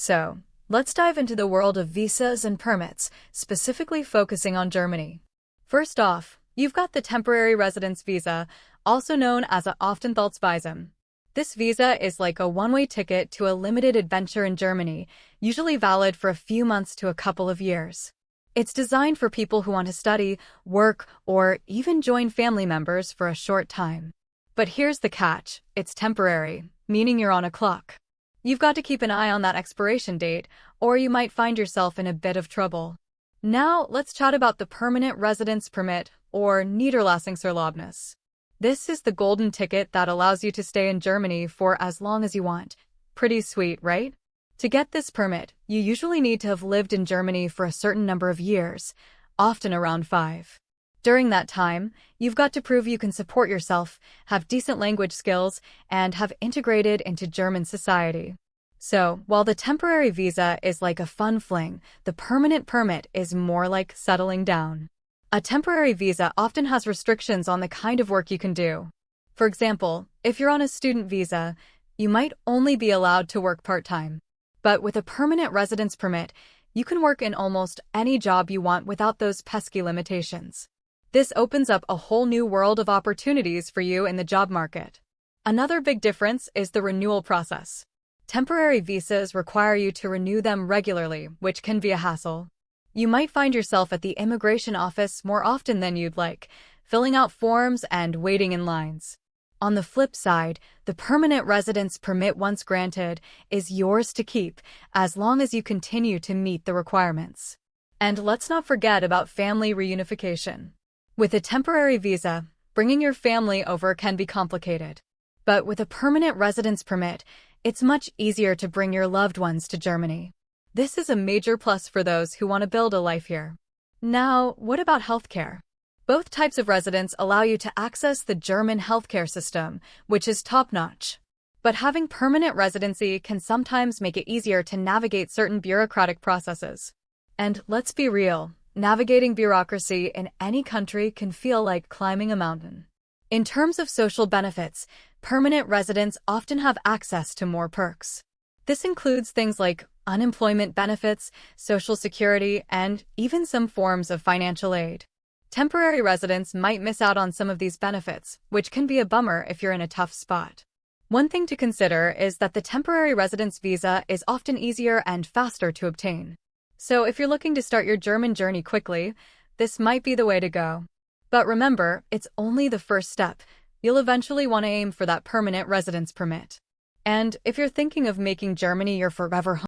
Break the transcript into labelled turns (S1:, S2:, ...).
S1: So, let's dive into the world of visas and permits, specifically focusing on Germany. First off, you've got the temporary residence visa, also known as a Aufenthaltsvisum. This visa is like a one-way ticket to a limited adventure in Germany, usually valid for a few months to a couple of years. It's designed for people who want to study, work, or even join family members for a short time. But here's the catch: it's temporary, meaning you're on a clock. You've got to keep an eye on that expiration date, or you might find yourself in a bit of trouble. Now, let's chat about the Permanent Residence Permit, or Niederlassungserlaubnis. This is the golden ticket that allows you to stay in Germany for as long as you want. Pretty sweet, right? To get this permit, you usually need to have lived in Germany for a certain number of years, often around 5. During that time, you've got to prove you can support yourself, have decent language skills, and have integrated into German society. So, while the temporary visa is like a fun fling, the permanent permit is more like settling down. A temporary visa often has restrictions on the kind of work you can do. For example, if you're on a student visa, you might only be allowed to work part-time. But with a permanent residence permit, you can work in almost any job you want without those pesky limitations. This opens up a whole new world of opportunities for you in the job market. Another big difference is the renewal process. Temporary visas require you to renew them regularly, which can be a hassle. You might find yourself at the immigration office more often than you'd like, filling out forms and waiting in lines. On the flip side, the permanent residence permit, once granted, is yours to keep, as long as you continue to meet the requirements. And let's not forget about family reunification. With a temporary visa, bringing your family over can be complicated. But with a permanent residence permit, it's much easier to bring your loved ones to Germany. This is a major plus for those who want to build a life here. Now, what about healthcare? Both types of residence allow you to access the German healthcare system, which is top-notch. But having permanent residency can sometimes make it easier to navigate certain bureaucratic processes. And let's be real, navigating bureaucracy in any country can feel like climbing a mountain. In terms of social benefits, permanent residents often have access to more perks. This includes things like unemployment benefits, social security, and even some forms of financial aid. Temporary residents might miss out on some of these benefits, which can be a bummer if you're in a tough spot. One thing to consider is that the temporary residence visa is often easier and faster to obtain. So if you're looking to start your German journey quickly, this might be the way to go. But remember, it's only the first step. You'll eventually want to aim for that permanent residence permit. And if you're thinking of making Germany your forever home,